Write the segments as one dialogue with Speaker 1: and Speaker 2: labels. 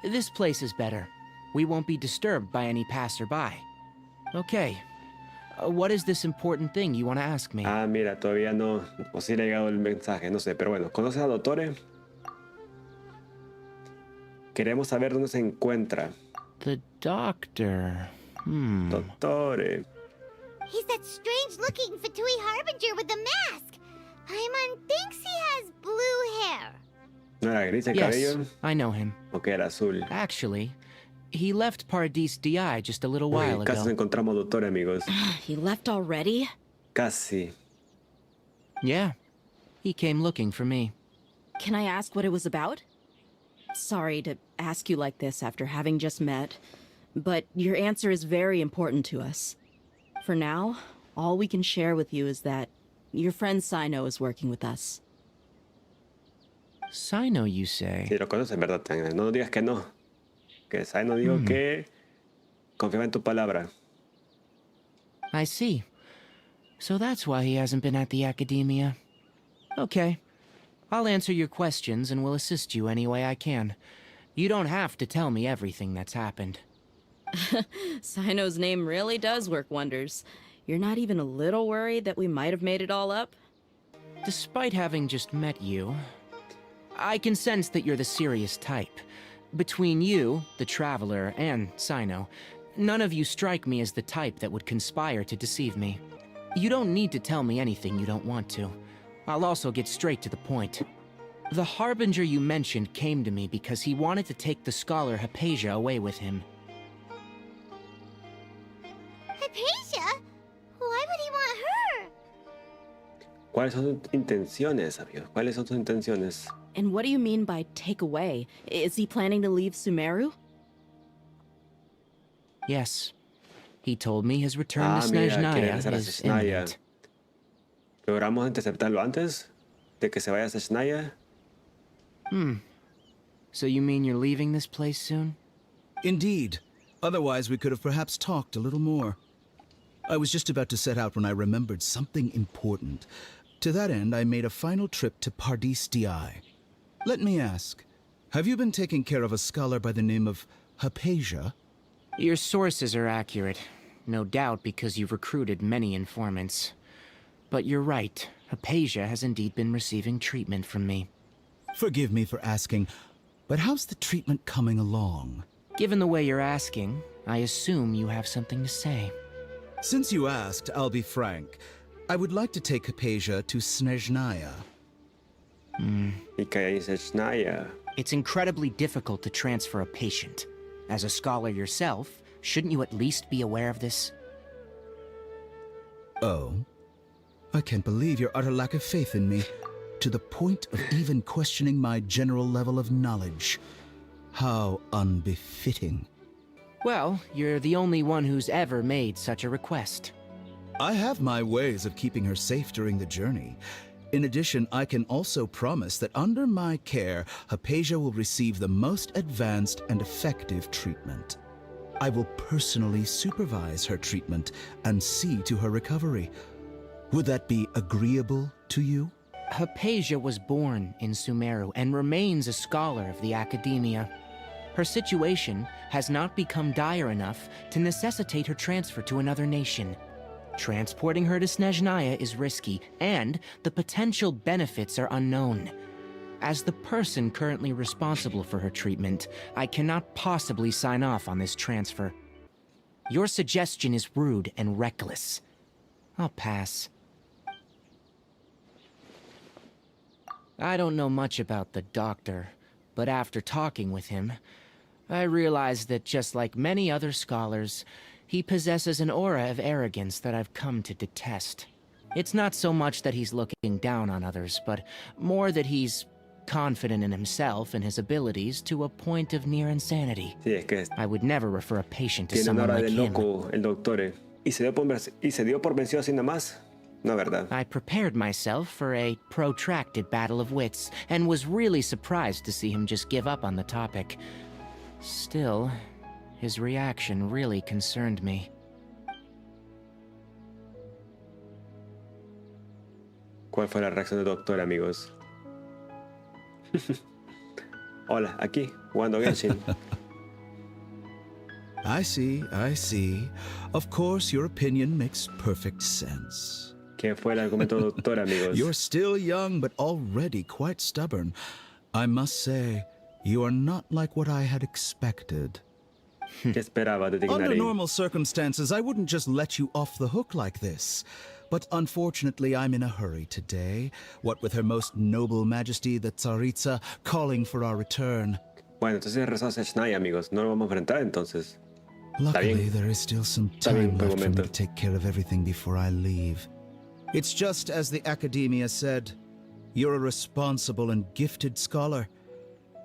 Speaker 1: This place is better. We won't be disturbed by any passerby. Okay. What is this important thing you want to ask me?
Speaker 2: Ah, mira, todavía no, o sí le ha llegado el mensaje, no sé, pero bueno, ¿conoces a Dottore? Queremos saber dónde se encuentra.
Speaker 1: The doctor.
Speaker 2: Dottore.
Speaker 3: He's that strange-looking Fatui harbinger with the mask. Paimon thinks he has blue hair.
Speaker 2: ¿No era gris el
Speaker 1: Yes,
Speaker 2: cabello?
Speaker 1: I know him.
Speaker 2: ¿O que era azul?
Speaker 1: Actually, he left Paradise Dhyai just a little while
Speaker 2: Uy, casi nos
Speaker 1: ago.
Speaker 2: encontramos Dottore, amigos.
Speaker 4: He left already?
Speaker 2: Casi.
Speaker 1: Yeah, he came looking for me.
Speaker 4: Can I ask what it was about? Sorry to ask you like this after having just met, but your answer is very important to us. For now, all we can share with you is that your friend Sino is working with us.
Speaker 1: Sino, you say?
Speaker 2: Sí, lo conoces, ¿verdad? No nos digas que no. Que Sai no dijo que confiaba en tu palabra.
Speaker 1: I see. So that's why he hasn't been at the academia. Okay. I'll answer your questions and will assist you any way I can. You don't have to tell me everything that's happened.
Speaker 4: Sino's name really does work wonders. You're not even a little worried that we might have made it all up?
Speaker 1: Despite having just met you, I can sense that you're the serious type. Between you, the Traveler, and Sino, none of you strike me as the type that would conspire to deceive me. You don't need to tell me anything you don't want to. I'll also get straight to the point. The Harbinger you mentioned came to me because he wanted to take the scholar Haypasia away with him.
Speaker 3: Haypasia? Why would he want her?
Speaker 2: ¿Cuáles son tus intenciones, amigo? ¿Cuáles son tus intenciones?
Speaker 4: And what do you mean by take away? Is he planning to leave Sumeru?
Speaker 1: Yes. He told me his return to
Speaker 2: Mira, quiere
Speaker 1: Snezhnaya
Speaker 2: regresar a
Speaker 1: is
Speaker 2: Snezhnaya.
Speaker 1: imminent.
Speaker 2: ¿Logramos interceptarlo antes de que se vaya a Snezhnaya?
Speaker 1: So you mean you're leaving this place soon?
Speaker 5: Indeed. Otherwise, we could have perhaps talked a little more. I was just about to set out when I remembered something important. To that end, I made a final trip to Paradise Dhyai. Let me ask, have you been taking care of a scholar by the name of Haypasia?
Speaker 1: Your sources are accurate. No doubt because you've recruited many informants. But you're right. Haypasia has indeed been receiving treatment from me.
Speaker 5: Forgive me for asking, but how's the treatment coming along?
Speaker 1: Given the way you're asking, I assume you have something to say.
Speaker 5: Since you asked, I'll be frank. I would like to take Haypasia to Snezhnaya.
Speaker 2: Y que ahí Snezhnaya.
Speaker 1: It's incredibly difficult to transfer a patient. As a scholar yourself, shouldn't you at least be aware of this?
Speaker 5: Oh? I can't believe your utter lack of faith in me, to the point of even questioning my general level of knowledge. How unbefitting.
Speaker 1: Well, you're the only one who's ever made such a request.
Speaker 5: I have my ways of keeping her safe during the journey. In addition, I can also promise that under my care, Haypasia will receive the most advanced and effective treatment. I will personally supervise her treatment and see to her recovery. Would that be agreeable to you?
Speaker 1: Haypasia was born in Sumeru and remains a scholar of the academia. Her situation has not become dire enough to necessitate her transfer to another nation. Transporting her to Snezhnaya is risky, and the potential benefits are unknown. As the person currently responsible for her treatment, I cannot possibly sign off on this transfer. Your suggestion is rude and reckless. I'll pass. I don't know much about the doctor, but after talking with him, I realized that just like many other scholars, he possesses an aura of arrogance that I've come to detest. It's not so much that he's looking down on others, but more that he's confident in himself and his abilities to a point of near insanity.
Speaker 2: Sí, es que
Speaker 1: I would never refer a patient to
Speaker 2: tiene una
Speaker 1: someone
Speaker 2: hora
Speaker 1: like
Speaker 2: de
Speaker 1: him.
Speaker 2: loco el Dottore. ¿Y se dio por vencido así nomás? No, ¿verdad?
Speaker 1: I prepared myself for a protracted battle of wits, and was really surprised to see him just give up on the topic. Still, his reaction really concerned me.
Speaker 2: ¿Cuál fue la reacción del Dottore, amigos? Hola, aquí, jugando Genshin.
Speaker 5: I see, I see. Of course, your opinion makes perfect sense.
Speaker 2: ¿Qué fue el argumento doctor, amigos?
Speaker 5: You're still young, but already quite stubborn. I must say, you are not like what I had expected.
Speaker 2: ¿Qué esperaba de
Speaker 5: Under
Speaker 2: Tignari?
Speaker 5: normal circumstances, I wouldn't just let you off the hook like this. But unfortunately, I'm in a hurry today. What with Her Most Noble Majesty, the Tsaritsa, calling for our return.
Speaker 2: Bueno, entonces rezamos a Shnai, amigos. No lo vamos a enfrentar, entonces.
Speaker 5: Luckily, there is still some
Speaker 2: Está bien,
Speaker 5: time
Speaker 2: por el
Speaker 5: left for me
Speaker 2: momento.
Speaker 5: to take care of everything before I leave. It's just as the Academia said. You're a responsible and gifted scholar.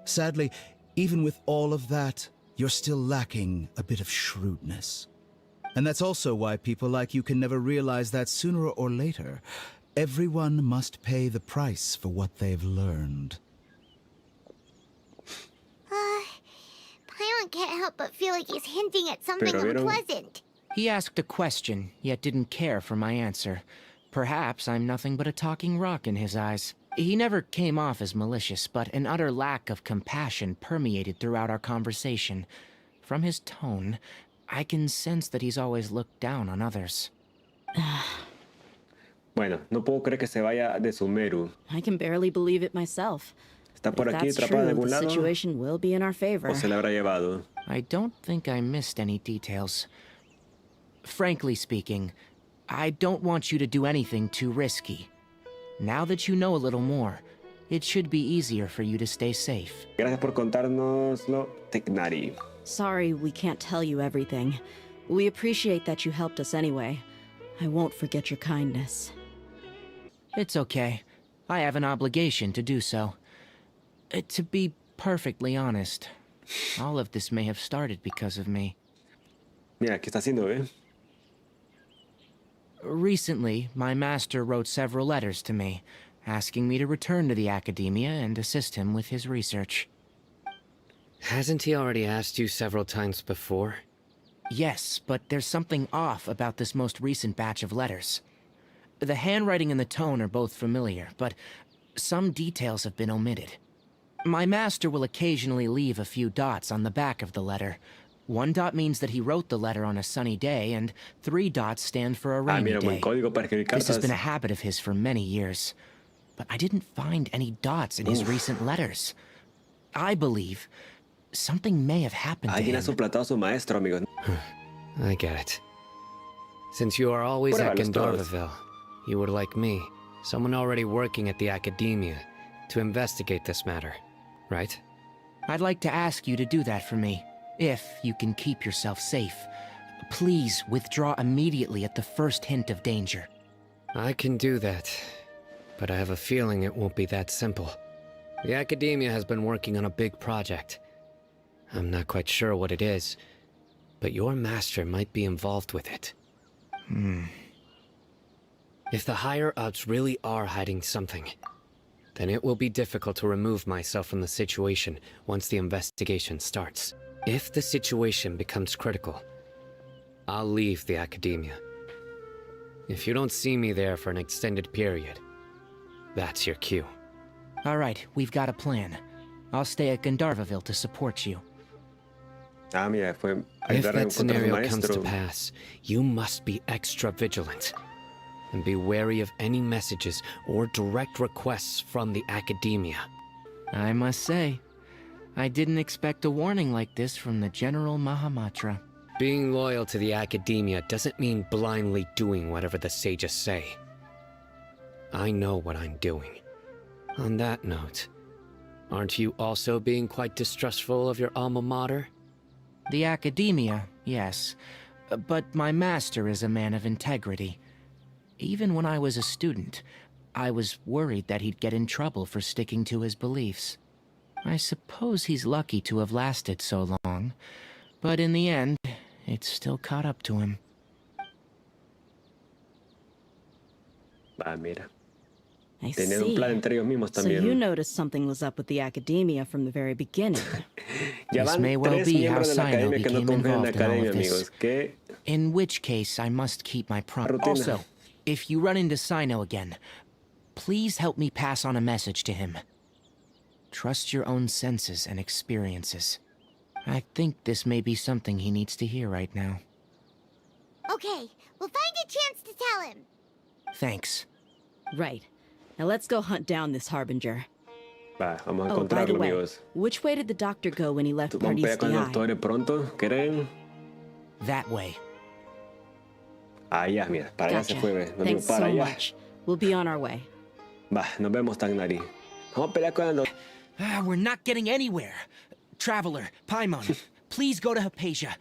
Speaker 5: Sadly, even with all of that, you're still lacking a bit of shrewdness. And that's also why people like you can never realize that sooner or later, everyone must pay the price for what they've learned.
Speaker 3: Paimon can't help but feel like he's hinting at something
Speaker 2: Pero vieron-
Speaker 3: unpleasant.
Speaker 1: He asked a question, yet didn't care for my answer. Perhaps I'm nothing but a talking rock in his eyes. He never came off as malicious, but an utter lack of compassion permeated throughout our conversation. From his tone, I can sense that he's always looked down on others.
Speaker 2: Bueno, no puedo creer que se vaya de Sumeru.
Speaker 4: I can barely believe it myself.
Speaker 2: ¿Está
Speaker 4: But
Speaker 2: por
Speaker 4: if
Speaker 2: aquí
Speaker 4: that's
Speaker 2: atrapada en
Speaker 4: true,
Speaker 2: algún
Speaker 4: the
Speaker 2: lado?
Speaker 4: situation will be in our favor.
Speaker 2: ¿O se la habrá llevado?
Speaker 1: I don't think I missed any details. Frankly speaking, I don't want you to do anything too risky. Now that you know a little more, it should be easier for you to stay safe.
Speaker 2: Gracias por contárnoslo, Tignari.
Speaker 4: Sorry we can't tell you everything. We appreciate that you helped us anyway. I won't forget your kindness.
Speaker 1: It's okay. I have an obligation to do so. To be perfectly honest, all of this may have started because of me.
Speaker 2: Mira, ¿qué está haciendo,
Speaker 1: Recently, my master wrote several letters to me, asking me to return to the Academia and assist him with his research.
Speaker 6: Hasn't he already asked you several times before?
Speaker 1: Yes, but there's something off about this most recent batch of letters. The handwriting and the tone are both familiar, but some details have been omitted. My master will occasionally leave a few dots on the back of the letter. 1 dot means that he wrote the letter on a sunny day, and 3 dots stand for a
Speaker 2: Ah,
Speaker 1: rainy
Speaker 2: mira, buen
Speaker 1: day.
Speaker 2: código para escribir
Speaker 1: This has
Speaker 2: cartas.
Speaker 1: been a habit of his for many years, but I didn't find any dots in his recent letters. I believe something may have happened to
Speaker 2: Alguien ha
Speaker 1: him.
Speaker 2: suplantado a su maestro, amigos.
Speaker 6: I get it. Since you are always at
Speaker 2: Pruébalos todos.
Speaker 6: Gandharvaville, you were like me, someone already working at the Academia to investigate this matter, right?
Speaker 1: I'd like to ask you to do that for me, if you can keep yourself safe. Please withdraw immediately at the first hint of danger.
Speaker 6: I can do that, but I have a feeling it won't be that simple. The Academia has been working on a big project. I'm not quite sure what it is, but your master might be involved with it. If the higher-ups really are hiding something, then it will be difficult to remove myself from the situation once the investigation starts. If the situation becomes critical, I'll leave the Academia. If you don't see me there for an extended period, that's your cue.
Speaker 1: All right, we've got a plan. I'll stay at Gandharvaville to support you.
Speaker 2: Ah, mira, fue
Speaker 6: If
Speaker 2: ayudar a
Speaker 6: that
Speaker 2: encontrar a su
Speaker 6: scenario comes to
Speaker 2: maestro.
Speaker 6: pass, you must be extra vigilant. And be wary of any messages or direct requests from the Academia.
Speaker 1: I must say, I didn't expect a warning like this from the General Mahamatra.
Speaker 6: Being loyal to the Academia doesn't mean blindly doing whatever the sages say. I know what I'm doing. On that note, aren't you also being quite distrustful of your alma mater?
Speaker 1: The Academia, yes, but my master is a man of integrity. Even when I was a student, I was worried that he'd get in trouble for sticking to his beliefs. I suppose he's lucky to have lasted so long, but in the end, it still caught up to him.
Speaker 2: Ah, mira.
Speaker 4: I
Speaker 2: Tenían un
Speaker 4: see.
Speaker 2: plan entre ellos mismos
Speaker 4: So
Speaker 2: también.
Speaker 4: you noticed something was up with the Academia from the very beginning.
Speaker 2: Ya
Speaker 1: This
Speaker 2: van
Speaker 1: may well
Speaker 2: 3
Speaker 1: be how
Speaker 2: miembros de la
Speaker 1: Sino
Speaker 2: academia que no
Speaker 1: became
Speaker 2: confían en la
Speaker 1: involved in all
Speaker 2: academia,
Speaker 1: of this.
Speaker 2: amigos. Que
Speaker 1: In which case, I must keep my promise.
Speaker 2: Rutina.
Speaker 1: Also, if you run into Sino again, please help me pass on a message to him. Trust your own senses and experiences. I think this may be something he needs to hear right now.
Speaker 3: Okay, we'll find a chance to tell him.
Speaker 1: Thanks.
Speaker 4: Right. Now let's go hunt down this harbinger.
Speaker 2: Va, vamos a
Speaker 4: Oh, by the
Speaker 2: encontrarlo,
Speaker 4: way,
Speaker 2: amigos.
Speaker 4: which way did the doctor go when he left
Speaker 2: Vamos a
Speaker 4: Jardín
Speaker 2: pelear con el
Speaker 4: Dhyai?
Speaker 2: Dottore pronto, ¿creen?
Speaker 1: That way.
Speaker 2: Allá, mira, para allá se
Speaker 4: Gotcha.
Speaker 2: fue, ve. No digo
Speaker 4: Thanks
Speaker 2: para
Speaker 4: so
Speaker 2: allá.
Speaker 4: much. We'll be on our way.
Speaker 2: Va, nos vemos, Tignari. Vamos a pelear con el Dottore.
Speaker 1: We're not getting anywhere. Traveler, Paimon, please go to Haypasia.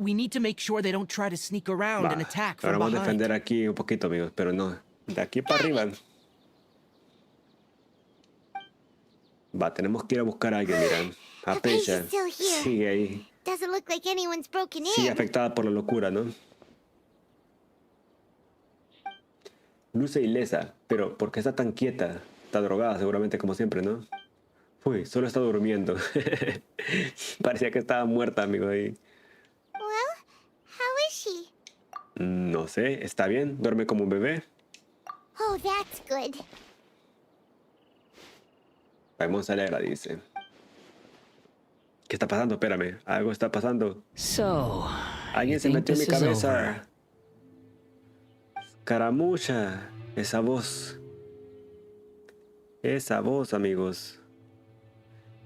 Speaker 1: We need to make sure they don't try to sneak around and attack
Speaker 2: Ahora
Speaker 1: from
Speaker 2: vamos a
Speaker 1: behind.
Speaker 2: defender aquí un poquito, amigos, pero no. De aquí para arriba. Va, tenemos que ir a buscar a alguien, mira. Haypasia.
Speaker 3: Haypasia's still here.
Speaker 2: Sigue ahí.
Speaker 3: Doesn't look like anyone's broken in.
Speaker 2: Sigue afectada por la locura, ¿no? Luce ilesa, pero ¿por qué está tan quieta? Está drogada seguramente como siempre, ¿no? Uy, solo está durmiendo. Parecía que estaba muerta, amigo, ahí.
Speaker 3: Well, how is she?
Speaker 2: No sé, ¿está bien? ¿Duerme como un bebé?
Speaker 3: Oh, that's good.
Speaker 2: Paimon se alegra, dice. ¿Qué está pasando? Espérame, algo está pasando.
Speaker 6: So,
Speaker 2: Alguien
Speaker 6: you
Speaker 2: se
Speaker 6: think
Speaker 2: metió en mi
Speaker 6: this is
Speaker 2: cabeza.
Speaker 6: over?
Speaker 2: Scaramouche, esa voz. Esa voz, amigos.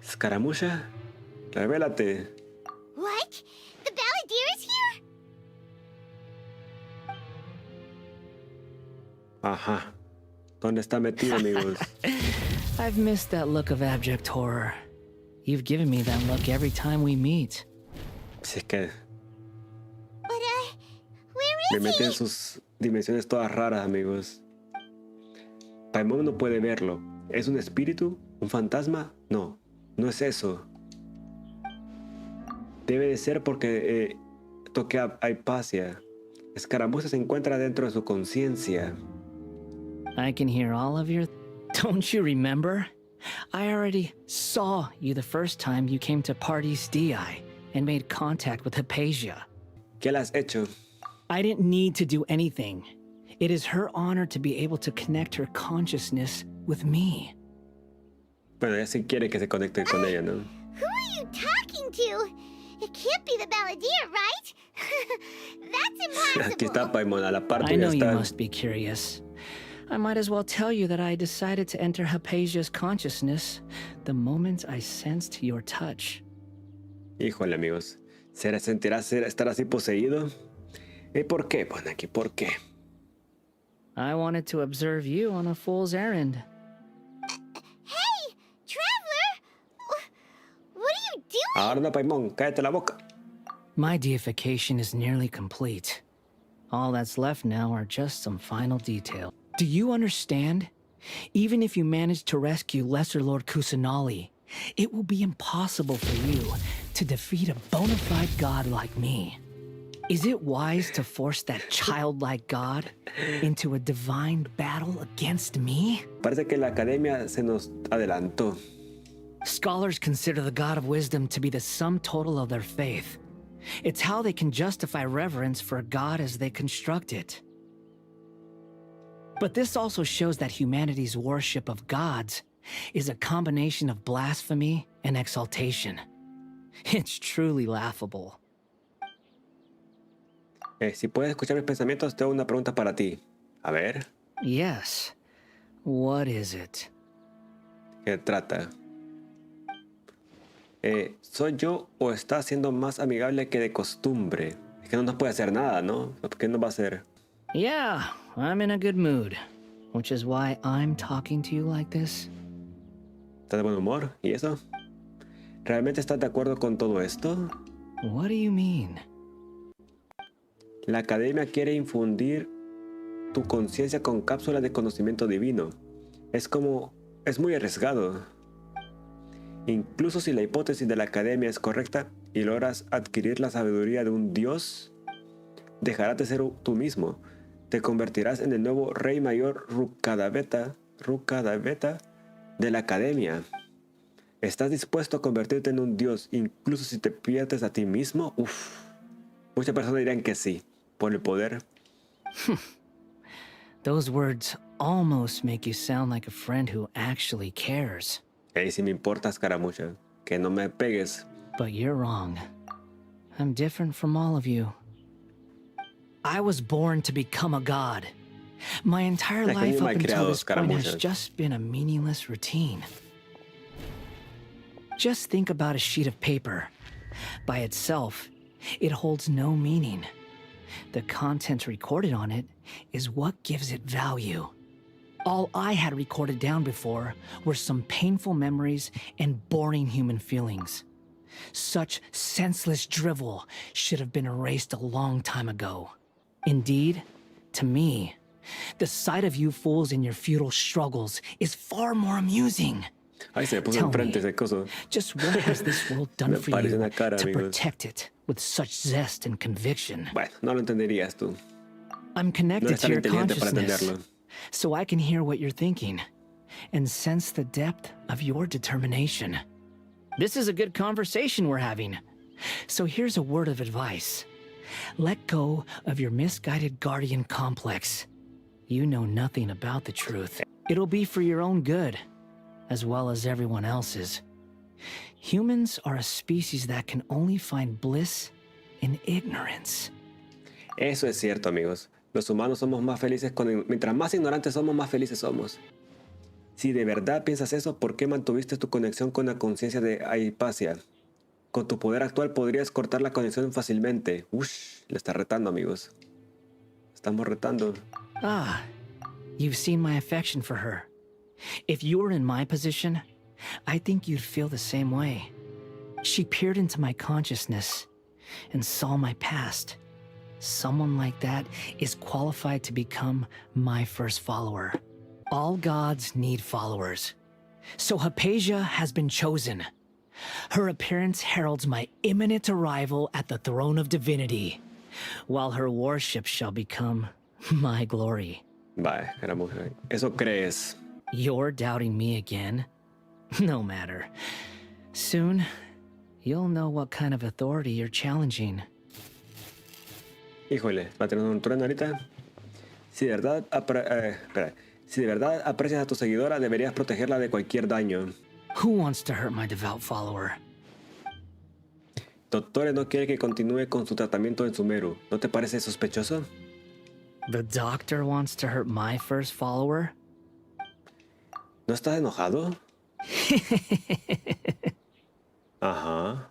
Speaker 2: Scaramouche, revélate.
Speaker 3: What? The balladeer is here?
Speaker 2: Ajá. ¿Dónde está metido, amigos?
Speaker 6: I've missed that look of abject horror. You've given me that look every time we meet.
Speaker 2: Si es que
Speaker 3: But, where
Speaker 2: me
Speaker 3: is
Speaker 2: mete en
Speaker 3: he?
Speaker 2: sus dimensiones todas raras, amigos. Paimon no puede verlo. ¿Es un espíritu? ¿Un fantasma? No, no es eso. Debe de ser porque toqué a Haypasia. Scaramouche se encuentra dentro de su conciencia.
Speaker 6: I can hear all of your... Don't you remember? I already saw you the first time you came to Jardín Dhyai and made contact with Haypasia.
Speaker 2: ¿Qué le has hecho?
Speaker 6: I didn't need to do anything. It is her honor to be able to connect her consciousness with me.
Speaker 2: Bueno, ella sí quiere que se conecte con ella, ¿no?
Speaker 3: Who are you talking to? It can't be the balladeer, right? That's
Speaker 2: Aquí está
Speaker 3: impossible.
Speaker 2: Paimon, a la par
Speaker 6: I know
Speaker 2: tuya
Speaker 6: you
Speaker 2: está.
Speaker 6: must be curious. I might as well tell you that I decided to enter Haypasia's consciousness the moment I sensed your touch.
Speaker 2: Híjole, amigos. ¿Sentirá estar así poseído? ¿Y por qué? Pon aquí, ¿por qué?
Speaker 6: I wanted to observe you on a fool's errand.
Speaker 3: Hey, traveler! What are you doing?
Speaker 2: Ahora no, Paimon, cállate la boca.
Speaker 6: My deification is nearly complete. All that's left now are just some final details. Do you understand? Even if you manage to rescue Lesser Lord Kusanali, it will be impossible for you to defeat a bona fide god like me. Is it wise to force that childlike god into a divine battle against me?
Speaker 2: Parece que la academia se nos adelantó.
Speaker 6: Scholars consider the god of wisdom to be the sum total of their faith. It's how they can justify reverence for a god as they construct it. But this also shows that humanity's worship of gods is a combination of blasphemy and exaltation. It's truly laughable.
Speaker 2: Si puedes escuchar mis pensamientos, tengo una pregunta para ti. A ver,
Speaker 6: Yes. What is it?
Speaker 2: ¿qué trata? ¿Soy yo o está siendo más amigable que de costumbre? Es que no nos puede hacer nada, ¿no? ¿Por qué no va a hacer?
Speaker 6: Yeah, I'm in a good mood. Which is why I'm talking to you like this.
Speaker 2: ¿Estás de buen humor? ¿Y eso? ¿Realmente estás de acuerdo con todo esto?
Speaker 6: What do you mean?
Speaker 2: La academia quiere infundir tu conciencia con cápsulas de conocimiento divino. Es muy arriesgado. Incluso si la hipótesis de la academia es correcta y logras adquirir la sabiduría de un dios, dejarás de ser tú mismo. Te convertirás en el nuevo rey mayor Rukkhadevata de la academia. ¿Estás dispuesto a convertirte en un dios incluso si te pierdes a ti mismo? Uf. Muchas personas dirán que sí, por el poder.
Speaker 6: Those words almost make you sound like a friend who actually cares.
Speaker 2: Ey, si me importa, Scaramouche. Que no me pegues.
Speaker 1: But you're wrong. I'm different from all of you. I was born to become a god. My entire
Speaker 2: Es que
Speaker 1: life
Speaker 2: ni
Speaker 1: up until
Speaker 2: malcriado,
Speaker 1: this point has
Speaker 2: Scaramouche.
Speaker 1: just been a meaningless routine. Just think about a sheet of paper. By itself, it holds no meaning. The content recorded on it is what gives it value. All I had recorded down before were some painful memories and boring human feelings. Such senseless drivel should have been erased a long time ago. Indeed, to me, the sight of you fools in your futile struggles is far more amusing.
Speaker 2: Ay, se me puso
Speaker 1: Tell
Speaker 2: enfrente
Speaker 1: me,
Speaker 2: ese coso.
Speaker 1: just what has this world done
Speaker 2: Me
Speaker 1: for
Speaker 2: parece
Speaker 1: you
Speaker 2: una cara,
Speaker 1: to
Speaker 2: amigos.
Speaker 1: protect it with such zest and conviction?
Speaker 2: Bueno, no lo entenderías tú.
Speaker 1: I'm
Speaker 2: No
Speaker 1: connected
Speaker 2: eres
Speaker 1: to
Speaker 2: tan
Speaker 1: your
Speaker 2: inteligente para
Speaker 1: consciousness,
Speaker 2: entenderlo.
Speaker 1: so I can hear what you're thinking and sense the depth of your determination. This is a good conversation we're having. So here's a word of advice. Let go of your misguided guardian complex. You know nothing about the truth. It'll be for your own good, as well as everyone else's. Humans are a species that can only find bliss in ignorance.
Speaker 2: Eso es cierto, amigos. Los humanos somos más felices mientras más ignorantes somos, más felices somos. Si de verdad piensas eso, ¿por qué mantuviste tu conexión con la conciencia de Haypasia? Con tu poder actual podrías cortar la conexión fácilmente. Ush, le está retando, amigos. Estamos retando.
Speaker 1: Ah, you've seen my affection for her. If you were in my position, I think you'd feel the same way. She peered into my consciousness and saw my past. Someone like that is qualified to become my first follower. All gods need followers. So Haypasia has been chosen. Her appearance heralds my imminent arrival at the throne of divinity, while her worship shall become my glory.
Speaker 2: Vaya, Scaramouche. Eso crees.
Speaker 1: You're doubting me again? No matter. Soon, you'll know what kind of authority you're challenging.
Speaker 2: Híjole, ¿va a tener un trueno ahorita? Si de verdad, si de verdad aprecias a tu seguidora, deberías protegerla de cualquier daño.
Speaker 1: Who wants to hurt my devout follower?
Speaker 2: Dottore no quiere que continúe con su tratamiento en Sumeru. ¿No te parece sospechoso?
Speaker 1: The doctor wants to hurt my first follower?
Speaker 2: ¿No estás enojado? Ajá.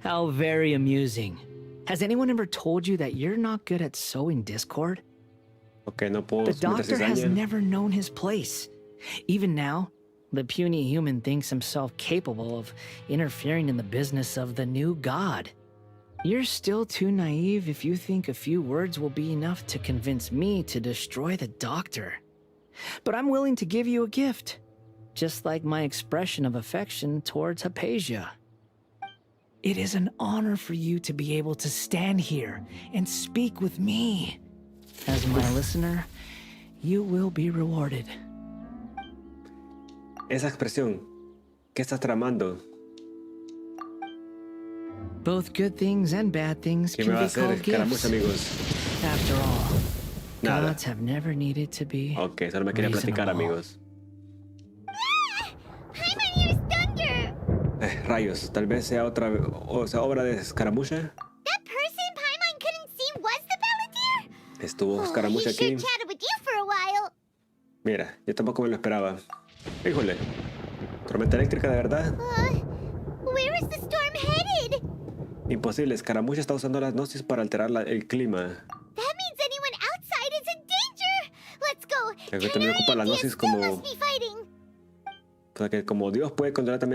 Speaker 1: How very amusing. Has anyone ever told you that you're not good at sowing discord?
Speaker 2: Ok, no puedo
Speaker 1: The
Speaker 2: meter
Speaker 1: doctor has
Speaker 2: cizaña.
Speaker 1: never known his place. Even now, the puny human thinks himself capable of interfering in the business of the new god. You're still too naive if you think a few words will be enough to convince me to destroy the doctor. But I'm willing to give you a gift, just like my expression of affection towards Haypasia. It is an honor for you to be able to stand here and speak with me. As my listener, you will be rewarded.
Speaker 2: Esa expresión, ¿qué estás tramando?
Speaker 1: Both good things and bad things
Speaker 2: ¿Qué
Speaker 1: can
Speaker 2: me va a
Speaker 1: be
Speaker 2: hacer,
Speaker 1: called
Speaker 2: Scaramouche,
Speaker 1: gifts.
Speaker 2: amigos?
Speaker 1: After all,
Speaker 2: Nada.
Speaker 1: gods have never needed to be
Speaker 2: Ok, solo me quería platicar,
Speaker 1: reasonable.
Speaker 2: amigos.
Speaker 3: Paimon here's thunder!
Speaker 2: Rayos, tal vez sea obra de Scaramouche.
Speaker 3: That person Paimon couldn't see was the Palantir?
Speaker 2: Estuvo
Speaker 3: Oh,
Speaker 2: Scaramouche
Speaker 3: he sure
Speaker 2: aquí.
Speaker 3: chatted with you for a while.
Speaker 2: Mira, yo tampoco me lo esperaba. Híjole, tormenta eléctrica de verdad.
Speaker 3: Where is the storm headed?
Speaker 2: Imposible, Scaramouche está usando las gnosis para alterar el clima.
Speaker 3: That means anyone outside is in danger. Let's go.
Speaker 2: Creo que también ocupa las
Speaker 3: Tignari
Speaker 2: gnosis
Speaker 3: still
Speaker 2: como...
Speaker 3: must be fighting.
Speaker 2: O sea que como Dios puede controlar también